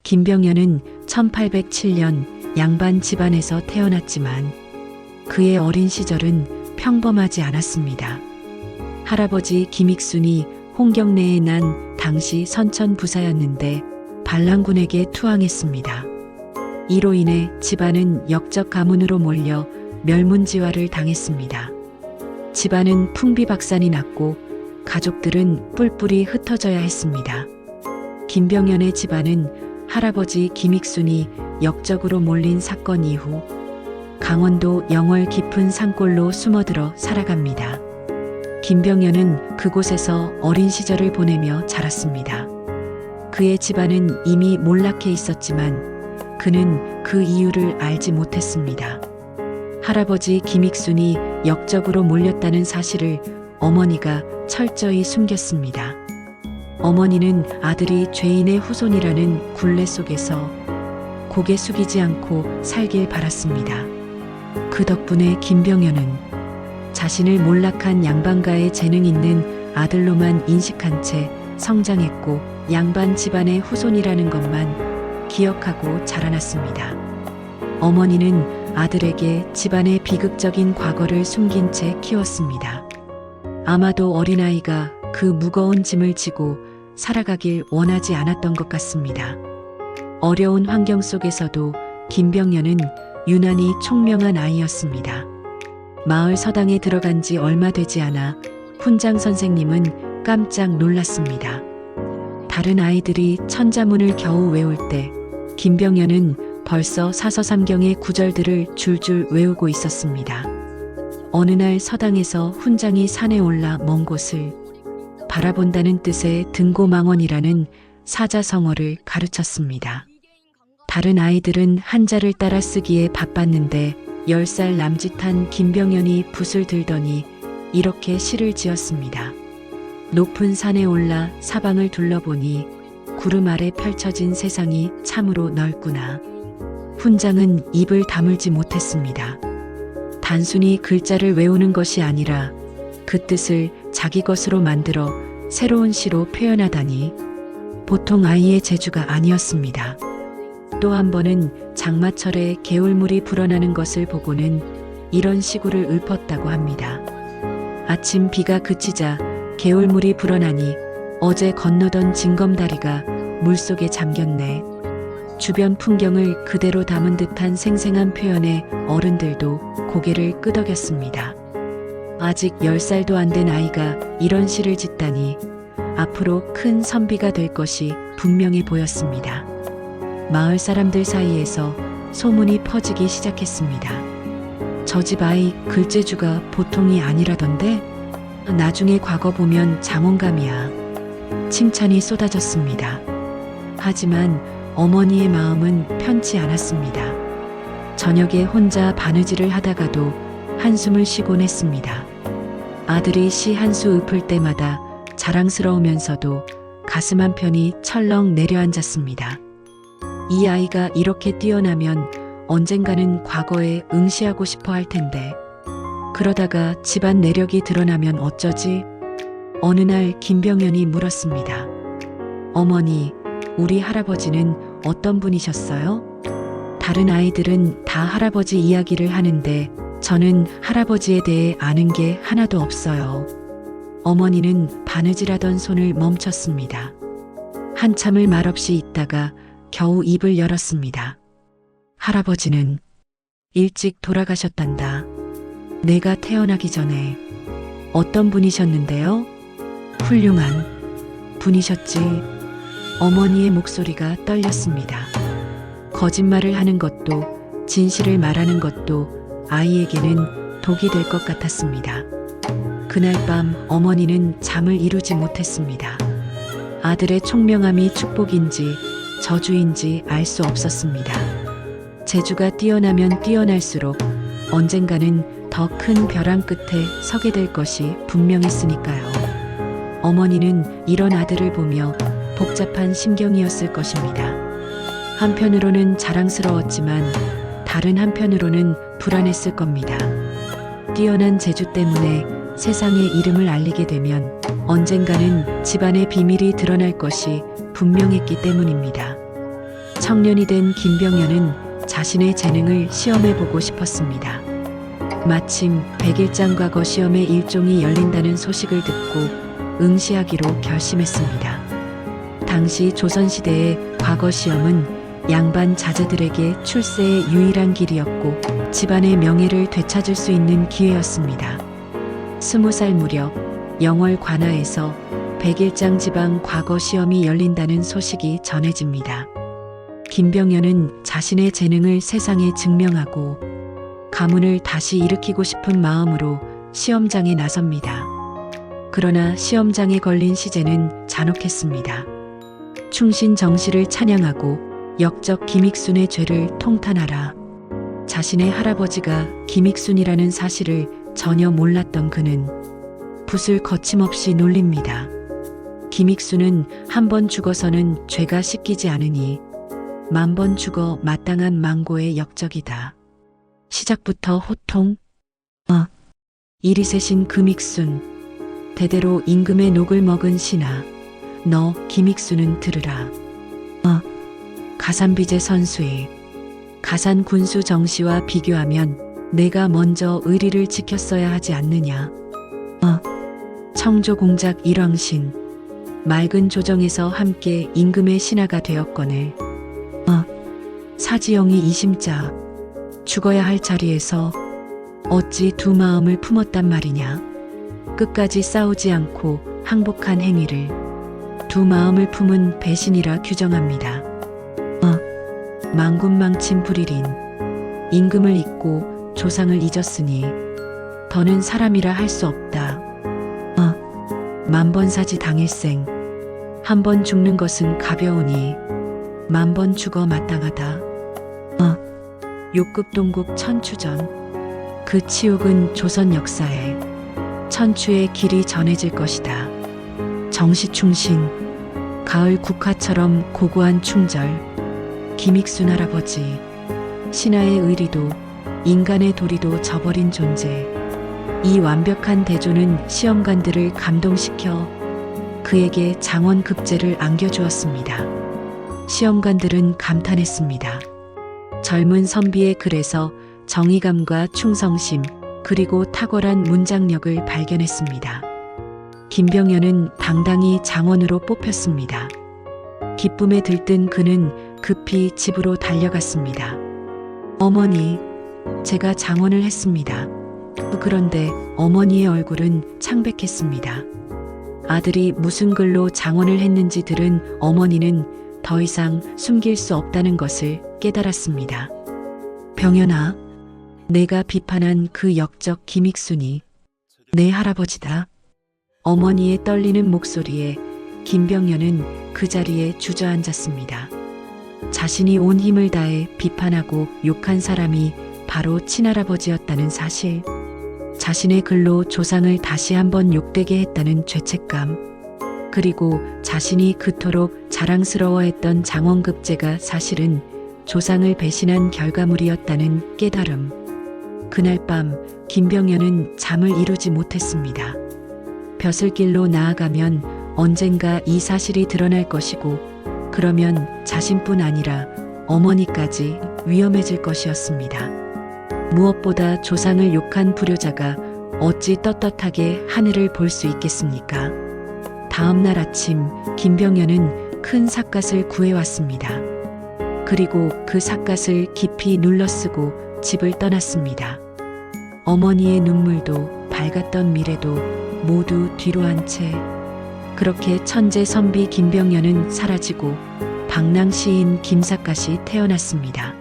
김병연은 1807년 양반 집안에서 태어났지만 그의 어린 시절은 평범하지 않았습니다. 할아버지 김익순이 홍경래에 난 당시 선천 부사였는데 반란군에게 투항했습니다. 이로 인해 집안은 역적 가문으로 몰려 멸문지화를 당했습니다. 집안은 풍비박산이 났고 가족들은 뿔뿔이 흩어져야 했습니다. 김병연의 집안은 할아버지 김익순이 역적으로 몰린 사건 이후 강원도 영월 깊은 산골로 숨어들어 살아갑니다. 김병연은 그곳에서 어린 시절을 보내며 자랐습니다. 그의 집안은 이미 몰락해 있었지만 그는 그 이유를 알지 못했습니다. 할아버지 김익순이 역적으로 몰렸다는 사실을 어머니가 철저히 숨겼습니다. 어머니는 아들이 죄인의 후손이라는 굴레 속에서 고개 숙이지 않고 살길 바랐습니다. 그 덕분에 김병연은 자신을 몰락한 양반가의 재능 있는 아들로만 인식한 채 성장했고 양반 집안의 후손이라는 것만 기억하고 자라났습니다. 어머니는 아들에게 집안의 비극적인 과거를 숨긴 채 키웠습니다. 아마도 어린아이가 그 무거운 짐을 지고 살아가길 원하지 않았던 것 같습니다. 어려운 환경 속에서도 김병연은 유난히 총명한 아이였습니다. 마을 서당에 들어간 지 얼마 되지 않아 훈장 선생님은 깜짝 놀랐습니다. 다른 아이들이 천자문을 겨우 외울 때 김병연은 벌써 사서삼경의 구절들을 줄줄 외우고 있었습니다. 어느 날 서당에서 훈장이 산에 올라 먼 곳을 바라본다는 뜻의 등고망원이라는 사자성어를 가르쳤습니다. 다른 아이들은 한자를 따라 쓰기에 바빴는데 10살 남짓한 김병연이 붓을 들더니 이렇게 시를 지었습니다. 높은 산에 올라 사방을 둘러보니 구름 아래 펼쳐진 세상이 참으로 넓구나. 훈장은 입을 다물지 못했습니다. 단순히 글자를 외우는 것이 아니라 그 뜻을 자기 것으로 만들어 새로운 시로 표현하다니 보통 아이의 재주가 아니었습니다. 또 한 번은 장마철에 개울물이 불어나는 것을 보고는 이런 시구를 읊었다고 합니다. 아침 비가 그치자 개울물이 불어나니 어제 건너던 징검다리가 물속에 잠겼네. 주변 풍경을 그대로 담은 듯한 생생한 표현에 어른들도 고개를 끄덕였습니다. 아직 10살도 안 된 아이가 이런 시를 짓다니 앞으로 큰 선비가 될 것이 분명해 보였습니다. 마을 사람들 사이에서 소문이 퍼지기 시작했습니다. 저 집 아이 글재주가 보통이 아니라던데? 나중에 과거 보면 장원감이야. 칭찬이 쏟아졌습니다. 하지만 어머니의 마음은 편치 않았습니다. 저녁에 혼자 바느질을 하다가도 한숨을 쉬곤 했습니다. 아들이 시 한 수 읊을 때마다 자랑스러우면서도 가슴 한편이 철렁 내려앉았습니다. 이 아이가 이렇게 뛰어나면 언젠가는 과거에 응시하고 싶어 할 텐데 그러다가 집안 내력이 드러나면 어쩌지? 어느 날 김병연이 물었습니다. 어머니, 우리 할아버지는 어떤 분이셨어요? 다른 아이들은 다 할아버지 이야기를 하는데 저는 할아버지에 대해 아는 게 하나도 없어요. 어머니는 바느질하던 손을 멈췄습니다. 한참을 말없이 있다가 겨우 입을 열었습니다. 할아버지는 일찍 돌아가셨단다. 내가 태어나기 전에. 어떤 분이셨는데요? 훌륭한 분이셨지. 어머니의 목소리가 떨렸습니다. 거짓말을 하는 것도 진실을 말하는 것도 아이에게는 독이 될 것 같았습니다. 그날 밤 어머니는 잠을 이루지 못했습니다. 아들의 총명함이 축복인지 저주인지 알 수 없었습니다. 재주가 뛰어나면 뛰어날수록 언젠가는 더 큰 벼랑 끝에 서게 될 것이 분명했으니까요. 어머니는 이런 아들을 보며 복잡한 심경이었을 것입니다. 한편으로는 자랑스러웠지만 다른 한편으로는 불안했을 겁니다. 뛰어난 재주 때문에 세상에 이름을 알리게 되면 언젠가는 집안의 비밀이 드러날 것이 분명했기 때문입니다. 청년이 된 김병연은 자신의 재능을 시험해보고 싶었습니다. 마침 백일장 과거 시험의 일종이 열린다는 소식을 듣고 응시하기로 결심했습니다. 당시 조선시대의 과거 시험은 양반 자제들에게 출세의 유일한 길이었고 집안의 명예를 되찾을 수 있는 기회였습니다. 20살 무렵 영월 관아에서 백일장 지방 과거 시험이 열린다는 소식이 전해집니다. 김병연은 자신의 재능을 세상에 증명하고 가문을 다시 일으키고 싶은 마음으로 시험장에 나섭니다. 그러나 시험장에 걸린 시제는 잔혹했습니다. 충신 정씨를 찬양하고 역적 김익순의 죄를 통탄하라. 자신의 할아버지가 김익순이라는 사실을 전혀 몰랐던 그는 붓을 거침없이 놀립니다. 김익순은 한 번 죽어서는 죄가 씻기지 않으니 10,000번 죽어 마땅한 망고의 역적이다. 시작부터 호통. 이리 세신 금익순. 대대로 임금의 녹을 먹은 신하. 너 김익순은 들으라. 가산비제 선수의 가산 군수 정씨와 비교하면 내가 먼저 의리를 지켰어야 하지 않느냐. 청조공작 일왕신. 맑은 조정에서 함께 임금의 신하가 되었거늘. 사지영이 이심자. 죽어야 할 자리에서 어찌 두 마음을 품었단 말이냐. 끝까지 싸우지 않고 항복한 행위를 두 마음을 품은 배신이라 규정합니다. 망군망친 불일인. 임금을 잊고 조상을 잊었으니 더는 사람이라 할 수 없다. 만번사지 당일생. 한 번 죽는 것은 가벼우니 10,000번 죽어 마땅하다. 욕급동국 천추전. 그 치욕은 조선 역사에 천추의 길이 전해질 것이다. 정시충신. 가을 국화처럼 고고한 충절. 김익순 할아버지. 신하의 의리도 인간의 도리도 저버린 존재. 이 완벽한 대조는 시험관들을 감동시켜 그에게 장원급제를 안겨주었습니다. 시험관들은 감탄했습니다. 젊은 선비의 글에서 정의감과 충성심 그리고 탁월한 문장력을 발견했습니다. 김병연은 당당히 장원으로 뽑혔습니다. 기쁨에 들뜬 그는 급히 집으로 달려갔습니다. 어머니, 제가 장원을 했습니다. 그런데 어머니의 얼굴은 창백했습니다. 아들이 무슨 글로 장원을 했는지 들은 어머니는 더 이상 숨길 수 없다는 것을 깨달았습니다. 병연아, 내가 비판한 그 역적 김익순이 내 할아버지다. 어머니의 떨리는 목소리에 김병연은 그 자리에 주저앉았습니다. 자신이 온 힘을 다해 비판하고 욕한 사람이 바로 친할아버지였다는 사실, 자신의 글로 조상을 다시 한번 욕되게 했다는 죄책감, 그리고 자신이 그토록 자랑스러워했던 장원급제가 사실은 조상을 배신한 결과물이었다는 깨달음. 그날 밤 김병연은 잠을 이루지 못했습니다. 벼슬길로 나아가면 언젠가 이 사실이 드러날 것이고 그러면 자신뿐 아니라 어머니까지 위험해질 것이었습니다. 무엇보다 조상을 욕한 불효자가 어찌 떳떳하게 하늘을 볼 수 있겠습니까? 다음 날 아침 김병연은 큰 삿갓을 구해왔습니다. 그리고 그 삿갓을 깊이 눌러쓰고 집을 떠났습니다. 어머니의 눈물도 밝았던 미래도 모두 뒤로 한 채 그렇게 천재 선비 김병연은 사라지고 방랑 시인 김삿갓이 태어났습니다.